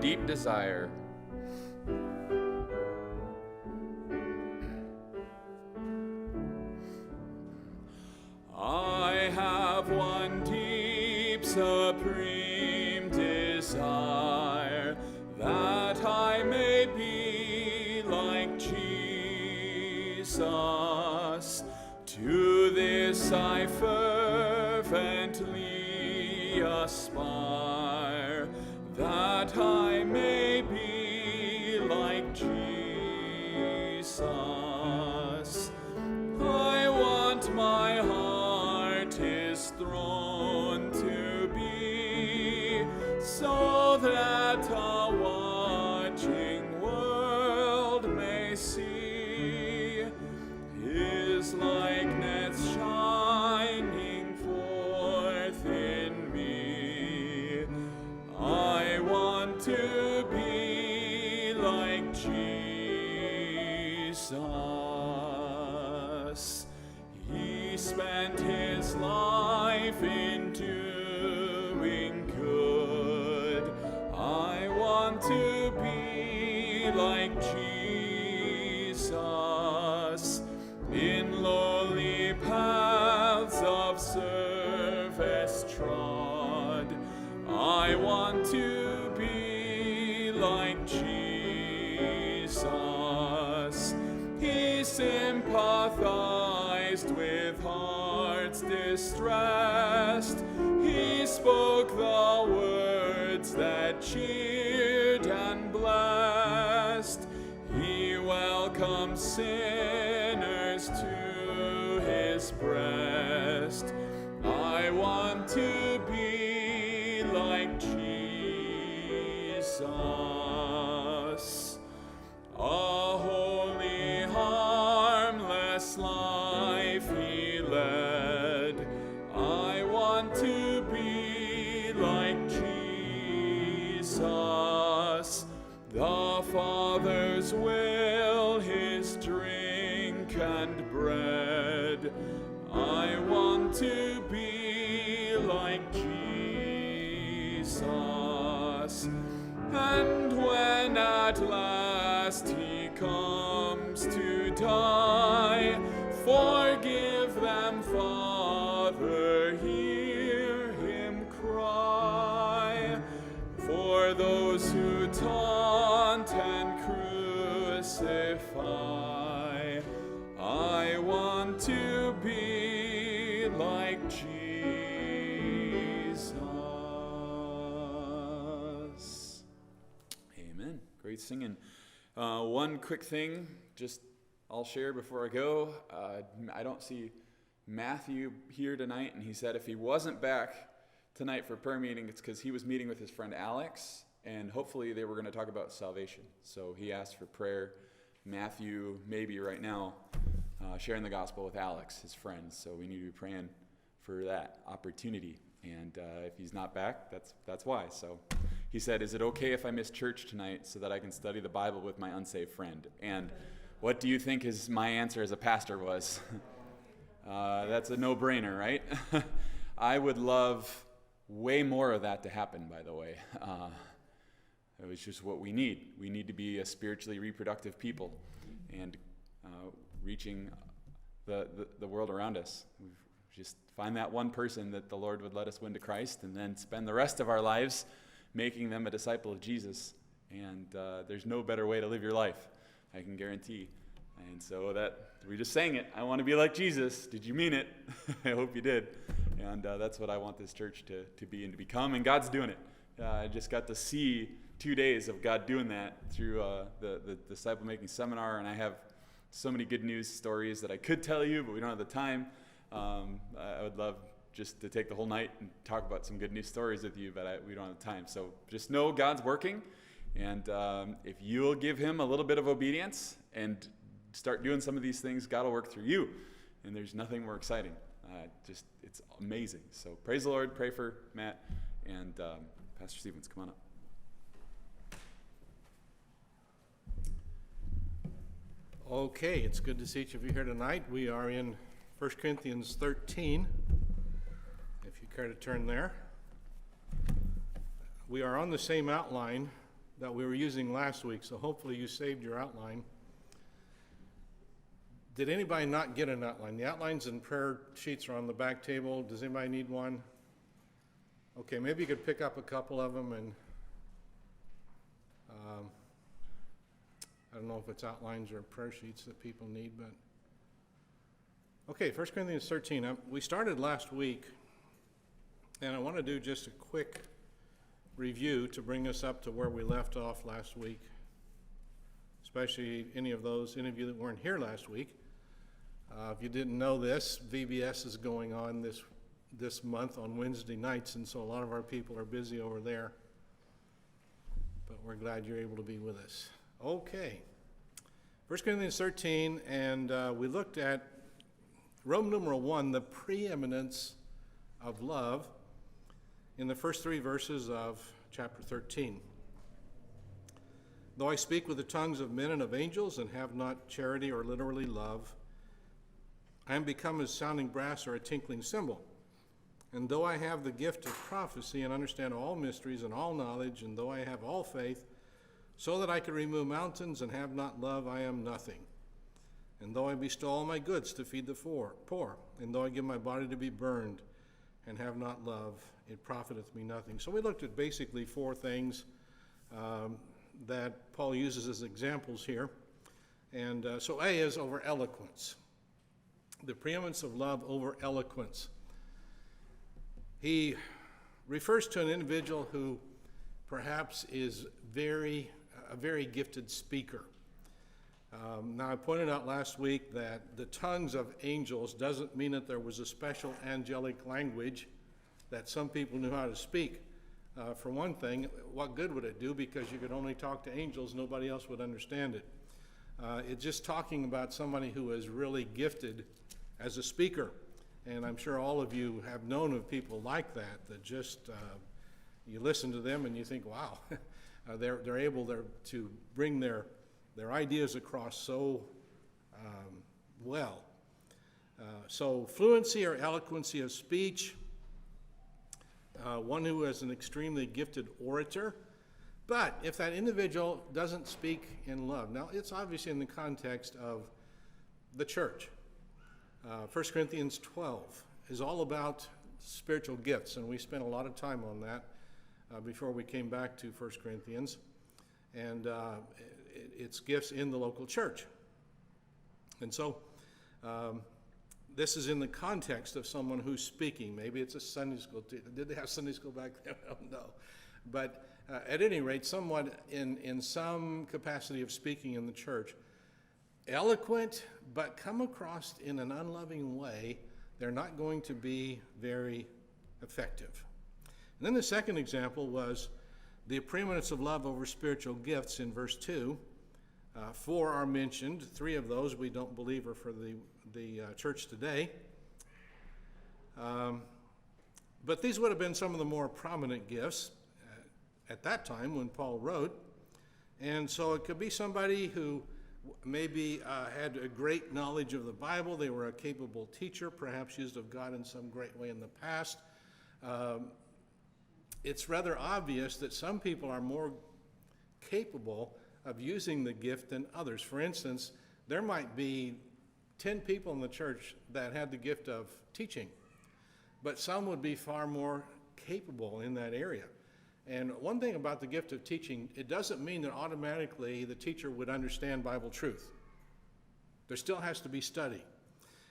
deep desire. I have one deep, supreme desire, that I may be like Jesus. To this I fervently aspire, that I may be like Jesus. I want my heart His throne to be, so that a watching world may see His likeness shining forth in me. I want to be like Jesus. He spent His life in doing good. I want to be like Jesus, in lowly paths of service trod. I want to be like Jesus. He sympathized with hearts distressed. He spoke the words that cheered and blessed. He welcomed sinners to His breast. I want to be like Jesus. A holy, harmless life He led. I want to be like Jesus. The Father's will, His drink and bread. I want to be like Jesus. And when at last He comes to die, forgive them, Father, hear Him cry. For those who taunt and crucify, I want to be like Jesus. Amen. Great singing. One quick thing, just I'll share before I go. I don't see Matthew here tonight, and he said if he wasn't back tonight for prayer meeting, it's because he was meeting with his friend Alex, and hopefully they were going to talk about salvation. So he asked for prayer. Matthew, maybe right now, sharing the gospel with Alex, his friend. So we need to be praying for that opportunity. And if he's not back, that's why. So he said, is it okay if I miss church tonight so that I can study the Bible with my unsaved friend? And what do you think my answer as a pastor was? That's a no-brainer, right? I would love way more of that to happen, by the way. It was just what we need. We need to be a spiritually reproductive people and reaching the world around us. We just find that one person that the Lord would let us win to Christ, and then spend the rest of our lives making them a disciple of Jesus. And there's no better way to live your life, I can guarantee. And so that we just sang it. I want to be like Jesus. Did you mean it? I hope you did. And that's what I want this church to be and to become. And God's doing it. I just got to see 2 days of God doing that through the disciple making seminar. And I have so many good news stories that I could tell you, but we don't have the time. I would love just to take the whole night and talk about some good news stories with you, but we don't have time. So just know God's working. And if you'll give Him a little bit of obedience and start doing some of these things, God will work through you. And there's nothing more exciting. It's amazing. So praise the Lord. Pray for Matt. And Pastor Stevens, come on up. Okay, it's good to see each of you here tonight. We are in 1 Corinthians 13, if you care to turn there. We are on the same outline that we were using last week, so hopefully you saved your outline. Did anybody not get an outline? The outlines and prayer sheets are on the back table. Does anybody need one? Okay, maybe you could pick up a couple of them, and I don't know if it's outlines or prayer sheets that people need, but okay, 1 Corinthians 13. We started last week, and I want to do just a quick review to bring us up to where we left off last week, especially any of you that weren't here last week. If you didn't know this, VBS is going on this month on Wednesday nights, and so a lot of our people are busy over there, but we're glad you're able to be with us. Okay, 1 Corinthians 13, and we looked at Roman numeral 1, the preeminence of love, in the first 3 verses of chapter 13. Though I speak with the tongues of men and of angels and have not charity or literally love, I am become as sounding brass or a tinkling cymbal. And though I have the gift of prophecy and understand all mysteries and all knowledge, and though I have all faith, so that I could remove mountains and have not love, I am nothing. And though I bestow all my goods to feed the poor, and though I give my body to be burned and have not love, it profiteth me nothing. So we looked at basically 4 things that Paul uses as examples here. And so A is over eloquence. The preeminence of love over eloquence. He refers to an individual who perhaps is a very gifted speaker. Now, I pointed out last week that the tongues of angels doesn't mean that there was a special angelic language that some people knew how to speak. For one thing, what good would it do? Because you could only talk to angels, nobody else would understand it. It's just talking about somebody who is really gifted as a speaker. And I'm sure all of you have known of people like that just, you listen to them and you think, wow, they're able to bring their ideas across so well. So fluency or eloquency of speech, one who is an extremely gifted orator. But if that individual doesn't speak in love, now it's obviously in the context of the church. 1 Corinthians 12 is all about spiritual gifts, and we spent a lot of time on that before we came back to 1 Corinthians. And it's gifts in the local church. And so this is in the context of someone who's speaking. Maybe it's a Sunday school teacher. Did they have Sunday school back then? I don't know. But at any rate, someone in some capacity of speaking in the church, eloquent, but come across in an unloving way, they're not going to be very effective. And then the second example was the preeminence of love over spiritual gifts in verse 2. 4 are mentioned. 3 of those we don't believe are for the church today. But these would have been some of the more prominent gifts at that time when Paul wrote. And so it could be somebody who maybe had a great knowledge of the Bible. They were a capable teacher, perhaps used of God in some great way in the past. It's rather obvious that some people are more capable of using the gift than others. For instance, there might be 10 people in the church that had the gift of teaching, but some would be far more capable in that area. And one thing about the gift of teaching, it doesn't mean that automatically the teacher would understand Bible truth. There still has to be study.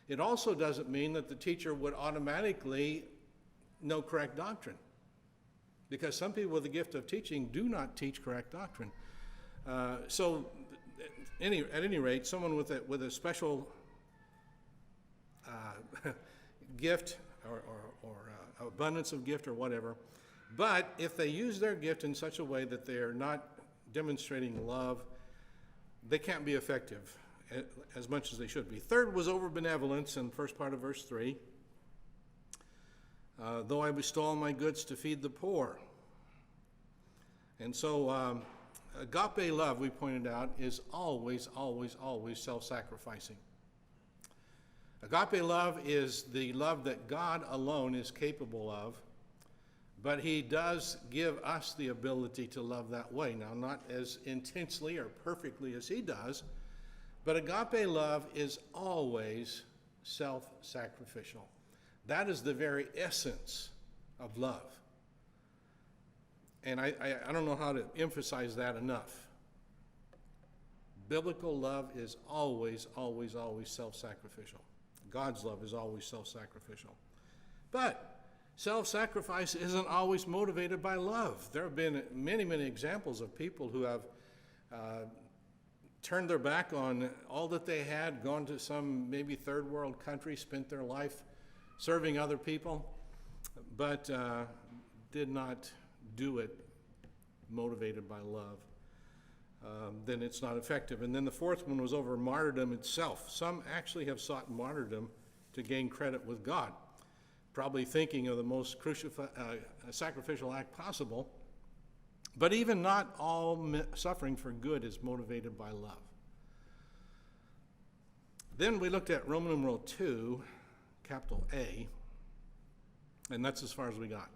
It also doesn't mean that the teacher would automatically know correct doctrine, because some people with the gift of teaching do not teach correct doctrine. So at any rate, someone with a special gift or abundance of gift or whatever, but if they use their gift in such a way that they are not demonstrating love, they can't be effective as much as they should be. Third was over benevolence in the first part of verse 3. Though I bestow all my goods to feed the poor. And so agape love, we pointed out, is always, always, always self-sacrificing. Agape love is the love that God alone is capable of, But he does give us the ability to love that way. Now, not as intensely or perfectly as he does, but agape love is always self-sacrificial. That is the very essence of love. And I don't know how to emphasize that enough. Biblical love is always, always, always self-sacrificial. God's love is always self-sacrificial. But self-sacrifice isn't always motivated by love. There have been many, many examples of people who have turned their back on all that they had, gone to some maybe third world country, spent their life serving other people, but did not do it motivated by love. Then it's not effective. And then the fourth one was over martyrdom itself. Some actually have sought martyrdom to gain credit with God, probably thinking of the most sacrificial act possible. But even not all suffering for good is motivated by love. Then we looked at Roman numeral 2, capital A, and that's as far as we got.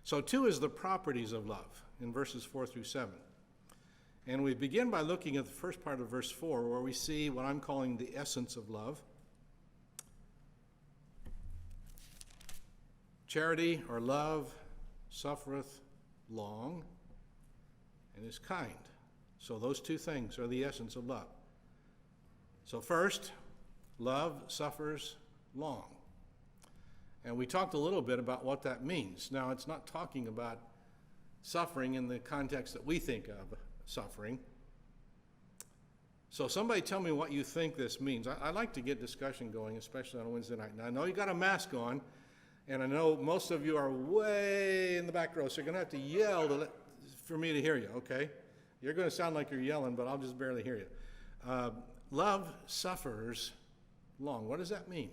So 2 is the properties of love in verses 4 through 7. And we begin by looking at the first part of verse 4, where we see what I'm calling the essence of love. Charity or love suffereth long and is kind. So those two things are the essence of love. So first, love suffers long. And we talked a little bit about what that means. Now, it's not talking about suffering in the context that we think of suffering. So somebody tell me what you think this means. I like to get discussion going, especially on a Wednesday night. Now, I know you got a mask on, and I know most of you are way in the back row, so you're going to have to yell for me to hear you, okay? You're going to sound like you're yelling, but I'll just barely hear you. Love suffers long. What does that mean?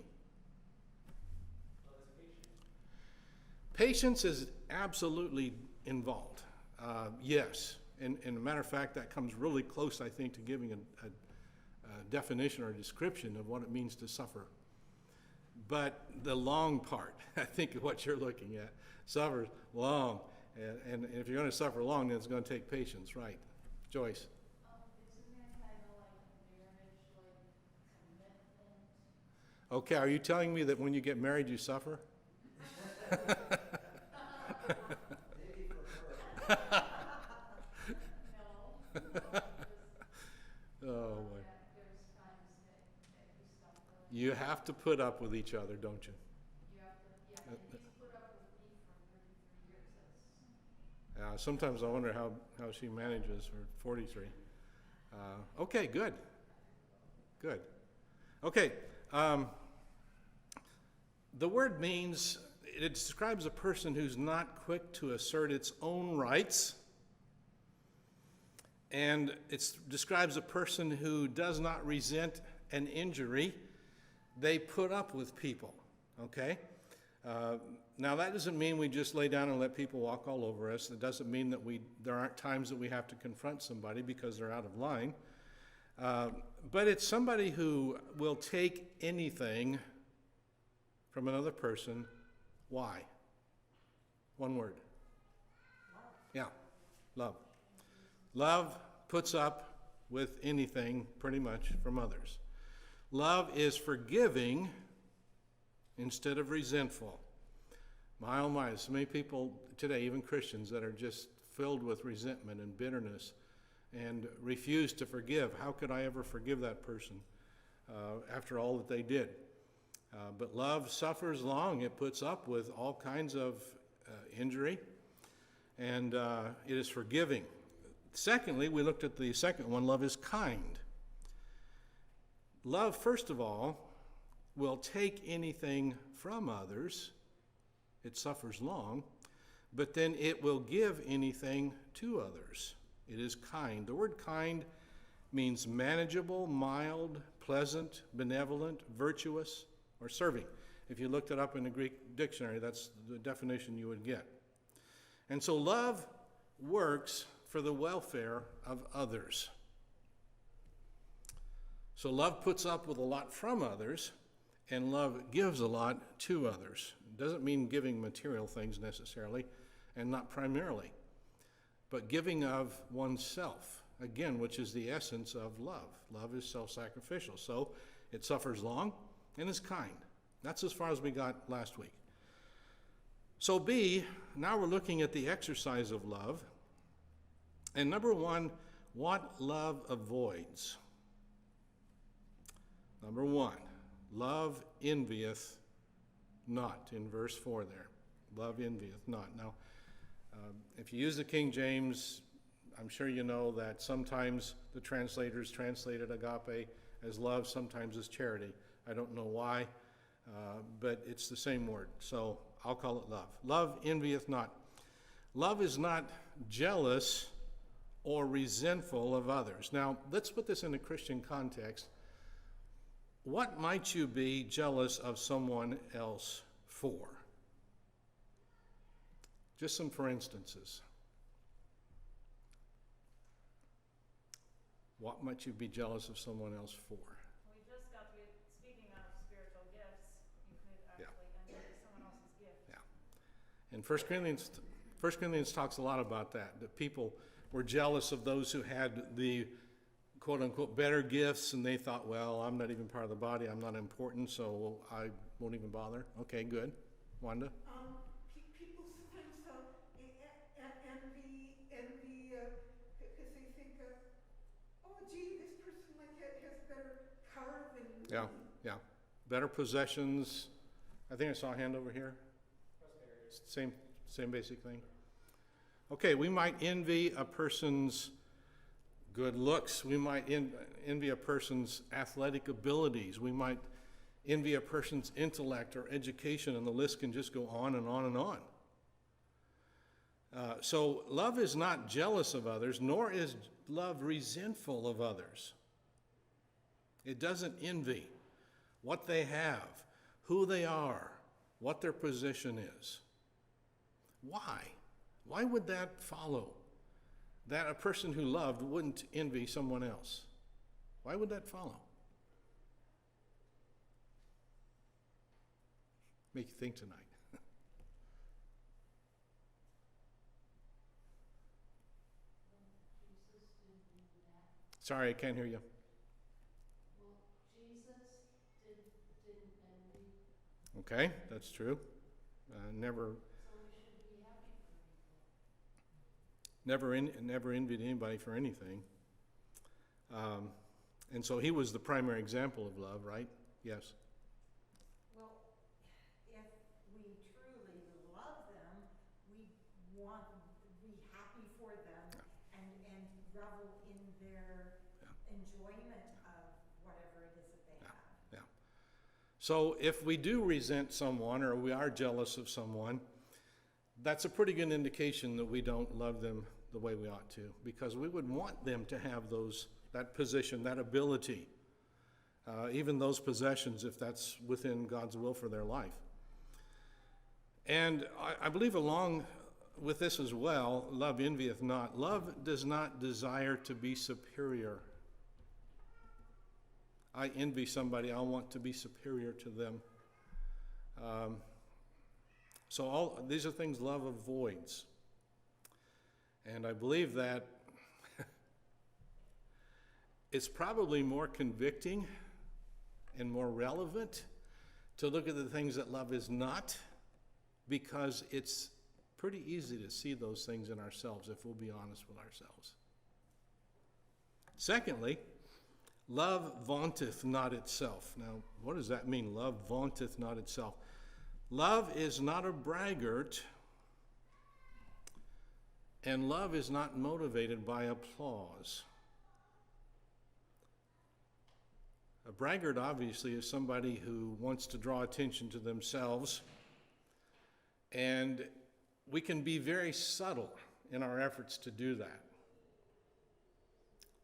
Patience is absolutely involved. Yes. And a matter of fact, that comes really close, I think, to giving a definition or a description of what it means to suffer. But the long part, I think, of what you're looking at, suffers long. And if you're going to suffer long, then it's going to take patience, right? Joyce? Isn't that kind of like marriage, like commitment? Okay, are you telling me that when you get married, you suffer? Oh, boy. There's times that you suffer. You have to put up with each other, don't you? You have to, yeah, and he's put up with me for 33 years. That's, Sometimes I wonder how she manages for 43. Okay, good. Good. Okay. The word means, it describes a person who's not quick to assert its own rights. And it describes a person who does not resent an injury. They put up with people, okay? Now, that doesn't mean we just lay down and let people walk all over us. It doesn't mean that there aren't times that we have to confront somebody because they're out of line. But it's somebody who will take anything from another person. Why? One word. love. Yeah, love. Love puts up with anything, pretty much, from others. Love is forgiving instead of resentful. My oh my, so many people today, even Christians, that are just filled with resentment and bitterness and refuse to forgive. How could I ever forgive that person after all that they did? But love suffers long. It puts up with all kinds of injury, and it is forgiving. Secondly, we looked at the second one, love is kind. Love, first of all, will take anything from others. It suffers long, but then it will give anything to others. It is kind. The word kind means manageable, mild, pleasant, benevolent, virtuous, or serving. If you looked it up in the Greek dictionary, that's the definition you would get. And so love works for the welfare of others. So love puts up with a lot from others, And love gives a lot to others. It doesn't mean giving material things necessarily, and not primarily, but giving of oneself, again, which is the essence of love. Love is self-sacrificial, so it suffers long and is kind. That's as far as we got last week. So B, now we're looking at the exercise of love. And number one, what love avoids. Number one, love envieth not, in verse 4 there. Love envieth not. Now, if you use the King James, I'm sure you know that sometimes the translators translated agape as love, sometimes as charity. I don't know why, but it's the same word, so I'll call it love. Love envieth not. Love is not jealous or resentful of others. Now, let's put this in a Christian context. What might you be jealous of someone else for? Just some for instances. What might you be jealous of someone else for? We just got to, speaking of spiritual gifts, you could actually envy someone else's gift. Yeah. And 1 Corinthians talks a lot about that people were jealous of those who had the quote-unquote better gifts, and they thought, well, I'm not even part of the body, I'm not important, so I won't even bother. Okay, good. Wanda? People sometimes envy because they think, oh, gee, this person has better car than me. Yeah. Better possessions. I think I saw a hand over here. Same basic thing. Okay, we might envy a person's good looks. We might envy a person's athletic abilities. We might envy a person's intellect or education, and the list can just go on and on and on. So love is not jealous of others, nor is love resentful of others. It doesn't envy what they have, who they are, what their position is. Why? Why would that follow? That a person who loved wouldn't envy someone else. Why would that follow? Make you think tonight. Jesus didn't do that. Sorry, I can't hear you. Well, Jesus didn't envy, Okay, that's true. Never so we should be happy for people. never envied anybody for anything. And so he was the primary example of love, right? Yes. Well, if we truly love them, we want to be happy for them and revel in their enjoyment of whatever it is that they have. Yeah. So if we do resent someone or we are jealous of someone, that's a pretty good indication that we don't love them the way we ought to, because we would want them to have that position, that ability, even those possessions, if that's within God's will for their life. And I believe along with this as well, love envieth not. Love does not desire to be superior. I envy somebody, I want to be superior to them. So these are things love avoids. And I believe that it's probably more convicting and more relevant to look at the things that love is not, because it's pretty easy to see those things in ourselves if we'll be honest with ourselves. Secondly, love vaunteth not itself. Now, what does that mean? Love vaunteth not itself. Love is not a braggart, and love is not motivated by applause. A braggart, obviously, is somebody who wants to draw attention to themselves, and we can be very subtle in our efforts to do that,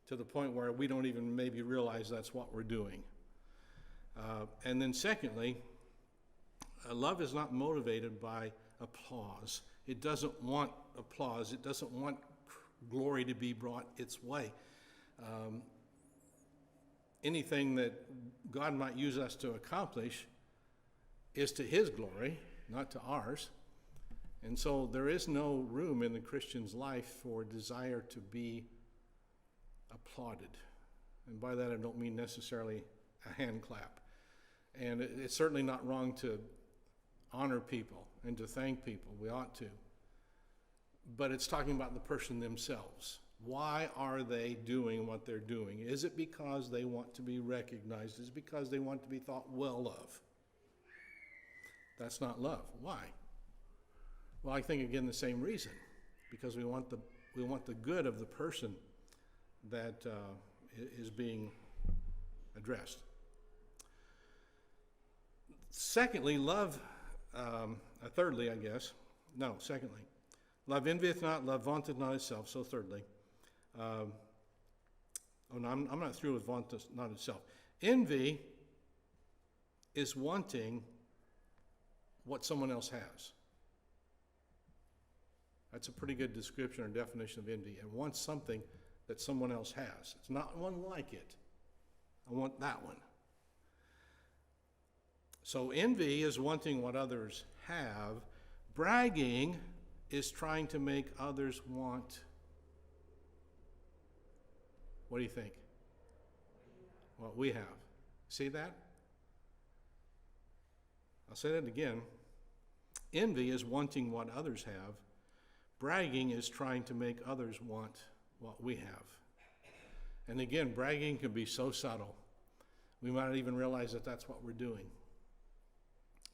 to the point where we don't even maybe realize that's what we're doing. And then secondly, love is not motivated by applause. It doesn't want applause. It doesn't want glory to be brought its way. anything that God might use us to accomplish is to His glory, not to ours. And so there is no room in the Christian's life for desire to be applauded. And by that I don't mean necessarily a hand clap. And it's certainly not wrong to honor people and to thank people. We ought to. But it's talking about the person themselves. Why are they doing what they're doing? Is it because they want to be recognized? Is it because they want to be thought well of? That's not love. Why? Well, I think again the same reason. Because we want the good of the person that is being addressed. Secondly, thirdly, I guess. No, secondly. Love envieth not, love vaunteth not itself. So thirdly. I'm not through with vaunteth not itself. Envy is wanting what someone else has. That's a pretty good description or definition of envy. It wants something that someone else has. It's not one like it. I want that one. So envy is wanting what others have. Bragging is trying to make others want. What do you think? What we have. See that? I'll say that again. Envy is wanting what others have. Bragging is trying to make others want what we have. And again, bragging can be so subtle. We might not even realize that that's what we're doing.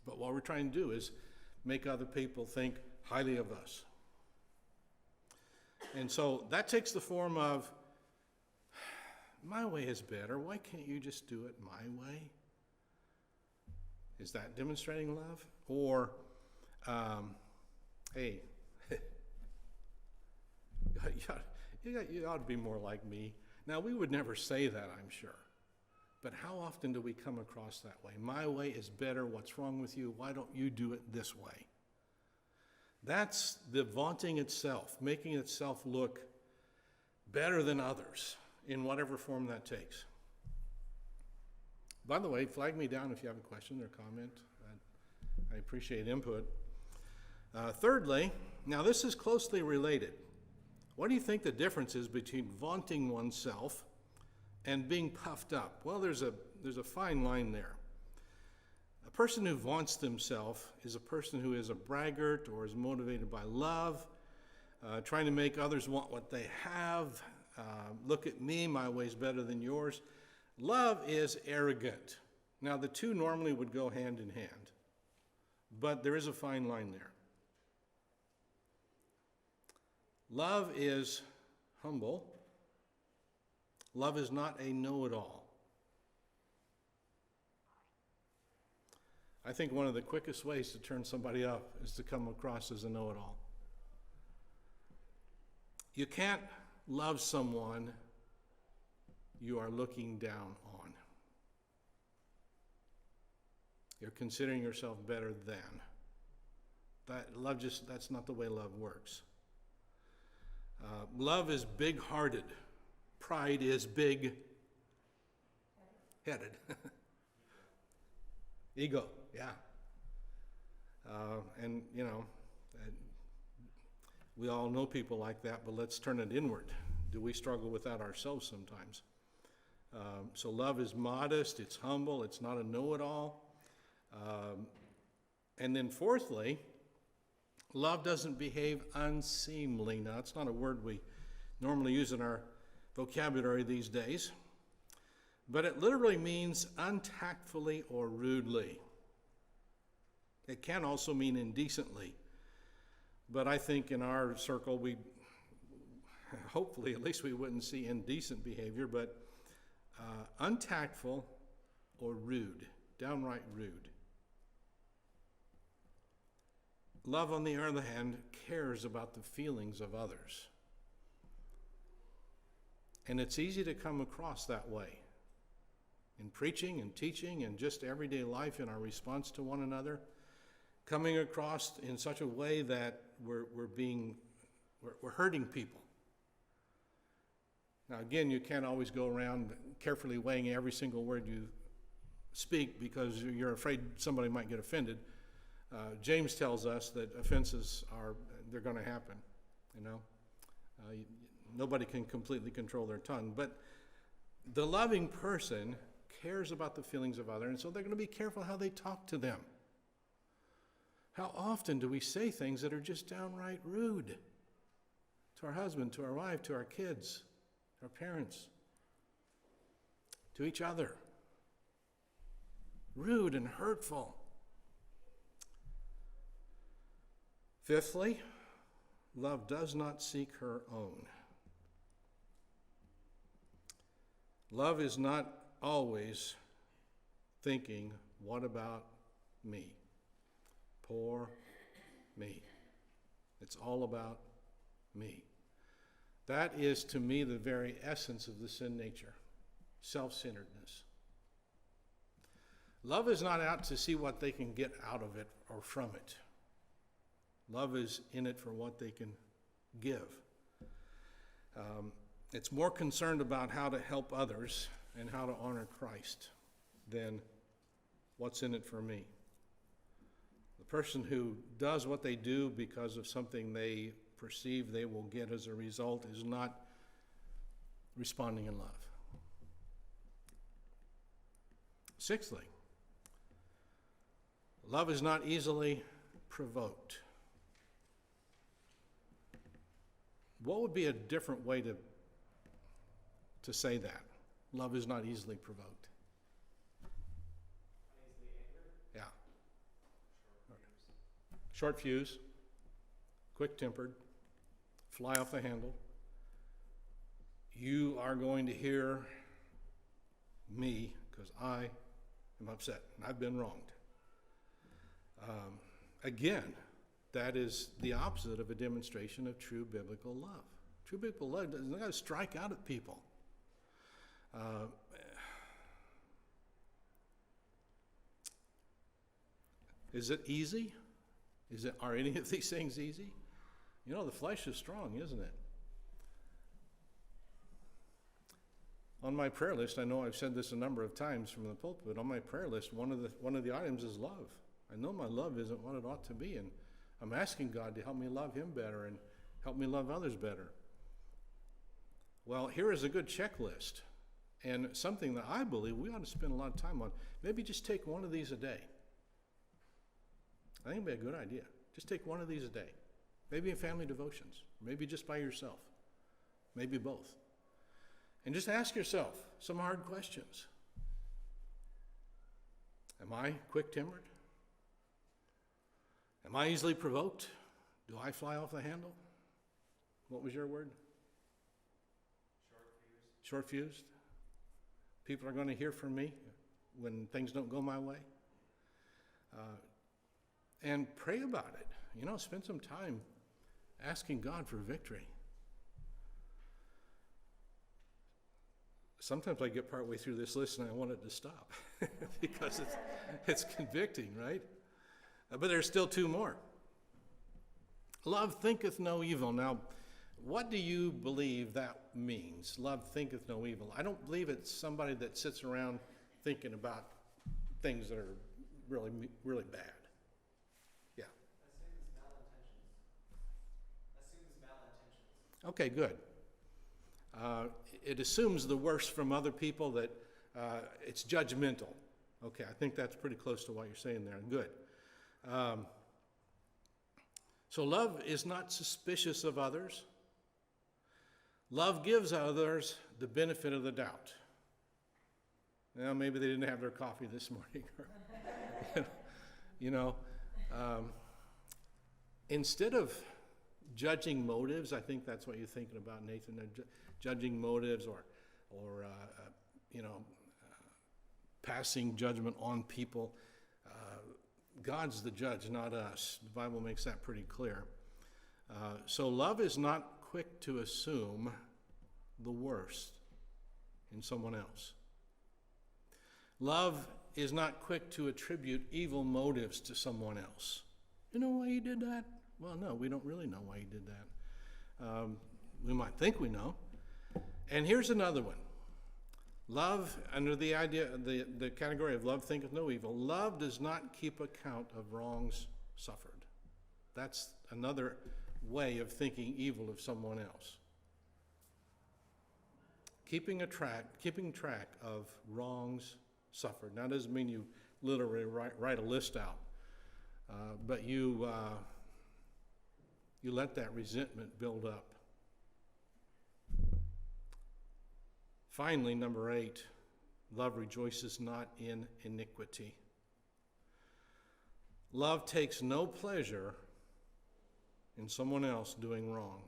But what we're trying to do is make other people think highly of us. And so that takes the form of, my way is better. Why can't you just do it my way? Is that demonstrating love? Or, hey, you ought to be more like me. Now, we would never say that, I'm sure. But how often do we come across that way? My way is better. What's wrong with you? Why don't you do it this way? That's the vaunting itself, making itself look better than others in whatever form that takes. By the way, flag me down if you have a question or comment. I appreciate input. Thirdly, now this is closely related. What do you think the difference is between vaunting oneself and being puffed up? Well, there's a fine line there. A person who vaunts themselves is a person who is a braggart or is motivated by love, trying to make others want what they have. Look at me, my way's better than yours. Love is arrogant. Now, the two normally would go hand in hand, but there is a fine line there. Love is humble. Love is not a know-it-all. I think one of the quickest ways to turn somebody up is to come across as a know-it-all. You can't love someone you are looking down on. You're considering yourself better than. That's not the way love works. Love is big-hearted. Pride is big-headed. Ego, yeah. And, we all know people like that, but let's turn it inward. Do we struggle with that ourselves sometimes? So love is modest, it's humble, it's not a know-it-all. And then fourthly, love doesn't behave unseemly. Now, it's not a word we normally use in our vocabulary these days, but it literally means untactfully or rudely. It can also mean indecently, but I think in our circle, hopefully at least we wouldn't see indecent behavior, but untactful or rude, downright rude. Love, on the other hand, cares about the feelings of others. And it's easy to come across that way in preaching and teaching and just everyday life in our response to one another, coming across in such a way that we're hurting people. Now, again, you can't always go around carefully weighing every single word you speak because you're afraid somebody might get offended. James tells us that offenses they're going to happen, you know. Nobody can completely control their tongue, but the loving person cares about the feelings of others, and so they're going to be careful how they talk to them. How often do we say things that are just downright rude to our husband, to our wife, to our kids, our parents, to each other? Rude and hurtful. Fifthly, love does not seek her own. Love is not always thinking, what about me? Poor me. It's all about me. That is, to me, the very essence of the sin nature, self-centeredness. Love is not out to see what they can get out of it or from it. Love is in it for what they can give. It's more concerned about how to help others and how to honor Christ than what's in it for me. The person who does what they do because of something they perceive they will get as a result is not responding in love. Sixthly, love is not easily provoked. What would be a different way to say that? Love is not easily provoked. Uneasily angered? Yeah. Short fuse, quick-tempered, fly off the handle. You are going to hear me because I am upset and I've been wronged. Again, that is the opposite of a demonstration of true biblical love. True biblical love doesn't got to strike out at people. Is it easy? Are any of these things easy? You know, the flesh is strong, isn't it? On my prayer list, I know I've said this a number of times from the pulpit, on my prayer list, one of the items is love. I know my love isn't what it ought to be, and I'm asking God to help me love him better and help me love others better. Well, here is a good checklist, and something that I believe we ought to spend a lot of time on. Maybe just take one of these a day. I think it'd be a good idea. Just take one of these a day. Maybe in family devotions, maybe just by yourself, maybe both. And just ask yourself some hard questions. Am I quick-tempered? Am I easily provoked? Do I fly off the handle? What was your word? Short-fused. People are going to hear from me when things don't go my way. And pray about it. You know, spend some time asking God for victory. Sometimes I get partway through this list and I want it to stop because it's convicting, right? But there's still two more. Love thinketh no evil. Now, what do you believe that means? Love thinketh no evil. I don't believe it's somebody that sits around thinking about things that are really, really bad. Yeah. Assumes malintentions. Okay, good. It assumes the worst from other people, that it's judgmental. Okay, I think that's pretty close to what you're saying there. Good. So love is not suspicious of others. Love gives others the benefit of the doubt. Well, maybe they didn't have their coffee this morning. Instead of judging motives, I think that's what you're thinking about, Nathan. Judging motives or passing judgment on people. God's the judge, not us. The Bible makes that pretty clear. So love is not quick to assume the worst in someone else. Love is not quick to attribute evil motives to someone else. You know why he did that? Well, no, we don't really know why he did that. We might think we know. And here's another one. Love, under the idea, the category of love thinketh no evil, love does not keep account of wrongs suffered. That's another way of thinking evil of someone else. Keeping track of wrongs suffered. Now, that doesn't mean you literally write a list out, but you let that resentment build up. Finally, number 8, love rejoices not in iniquity. Love takes no pleasure in someone else doing wrong.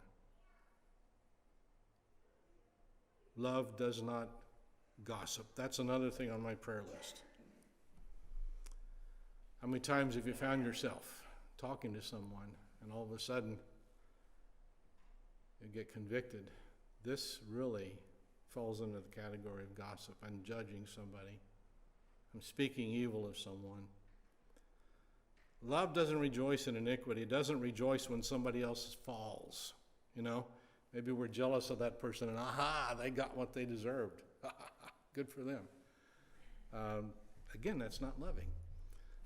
Love does not gossip. That's another thing on my prayer list. How many times have you found yourself talking to someone and all of a sudden you get convicted? This really falls into the category of gossip. I'm judging somebody. I'm speaking evil of someone. Love doesn't rejoice in iniquity. It doesn't rejoice when somebody else falls. You know, maybe we're jealous of that person and aha, they got what they deserved. Good for them. Again, that's not loving.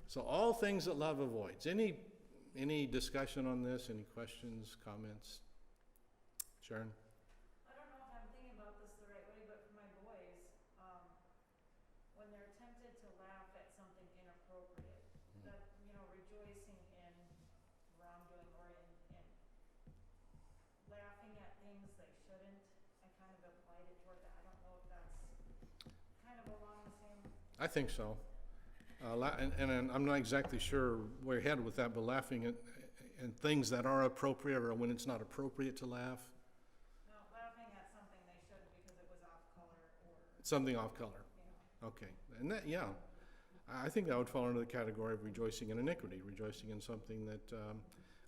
So all things that love avoids. Any discussion on this? Any questions, comments? Sharon? I don't know if I'm thinking about this the right way, but for my boys, when they're tempted to laugh at something inappropriate, that, rejoicing in wrongdoing or in laughing at things they shouldn't, I kind of applied it toward that. I don't know if that's kind of along the same. I think so. And I'm not exactly sure where you're headed with that, but laughing at things that are appropriate or when it's not appropriate to laugh. No, laughing at something they shouldn't because it was off color or. Something off color. Okay. And that, yeah, I think that would fall under the category of rejoicing in iniquity, rejoicing in something that,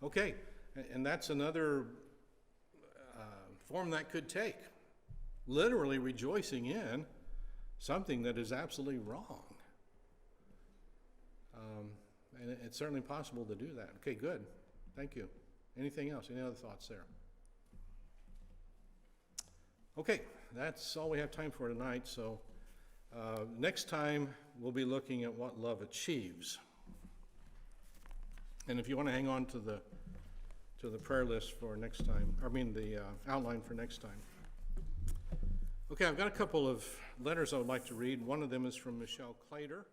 okay. And that's another form that could take. Literally rejoicing in something that is absolutely wrong. And it's certainly possible to do that. Okay, good. Thank you. Anything else? Any other thoughts there? Okay, that's all we have time for tonight. So next time we'll be looking at what love achieves. And if you want to hang on to the prayer list for next time, the outline for next time. Okay, I've got a couple of letters I would like to read. One of them is from Michelle Clater.